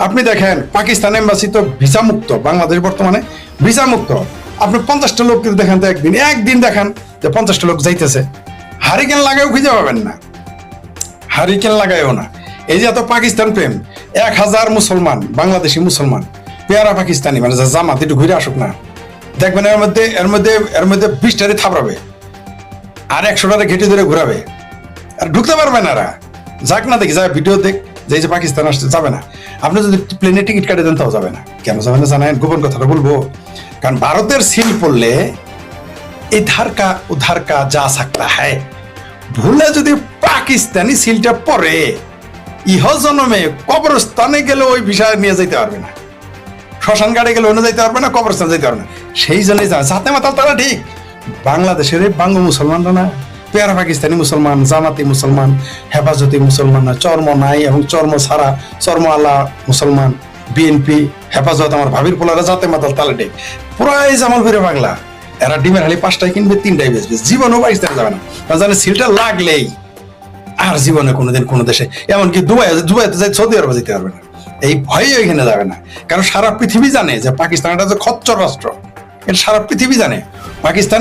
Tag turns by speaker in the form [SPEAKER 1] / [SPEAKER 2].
[SPEAKER 1] আপনি দেখেন পাকিস্তান এম্বাসি তো ভিসা মুক্ত, বাংলাদেশ বর্তমানে ভিসা মুক্ত। আপনি 50টা লোক দেখেন তো একদিন দেখান যে 50টা লোক যাইতেছে। হারিকেন লাগাও খুঁজে পাবেন না, হারিকেন লাগাইও না। এই যে এত পাকিস্তান প্রেম, 1000 মুসলমান, বাংলাদেশি মুসলমান পেয়ারা পাকিস্তানি, মানে জামাত একটু ঘুরে আসুক না, দেখবেন এর মধ্যে 20টারে থাপড়াবে আর 100টারে ঘেটে ধরে ঘুরাবে, আর ঢুকতে পারবে না। এরা যাক না, দেখি যায় ভিডিও দেখ যে পাকিস্তান আসতে যাবে না। আপনি যদি প্লেনে টিকিট কাটে দেন তাও যাবে না। কেন যাবে না জানেন? গোপন কথাটা বলবো, কারণ ভারতের সিল পড়লে ইধার কা উধার কা যা সকতা হ্যায়, ভুলে যদি পাকিস্তানি সিলটা পরে ইহ জন্মে কবরস্থানে গেলে ওই বিষয় নিয়ে যেতে পারবে না, শ্মশান ঘাটে গেলে অন্য যাইতে পারবে না, কবরস্থান যেতে পারবে না। সেই জন্যই যাতে মাতাল তারা ঠিক বাংলাদেশের বাঙ্গ মুসলমানরা না, পেয়ারা পাকিস্তানি মুসলমান, জামাতি মুসলমান, হেফাজতি মুসলমান, চর্ম নাই এবং চর্ম ছাড়া চর্ম আলা মুসলমান, বিএনপি, হেফাজত, আমার ভাবির পোলারা যাতে মাতাল তালে ঠিক পুরাই জামাল ফিরে বাংলা। এরা ডিমের হালি 5টাই কিনবে, 3টাই বেচবে, জীবনও পাকিস্তানে যাবে না। জানে সিলটা লাগলেই আর জীবনে কোনোদিন কোনো দেশে, এমনকি দুবাইতে যাই, সৌদি আরবে যেতে পারবে না। এই ভয়ে ওইখানে যাবে না, কারণ সারা পৃথিবী জানে যে পাকিস্তান একটা যে খচ্চর রাষ্ট্র, এটা সারা পৃথিবী জানে। পাকিস্তান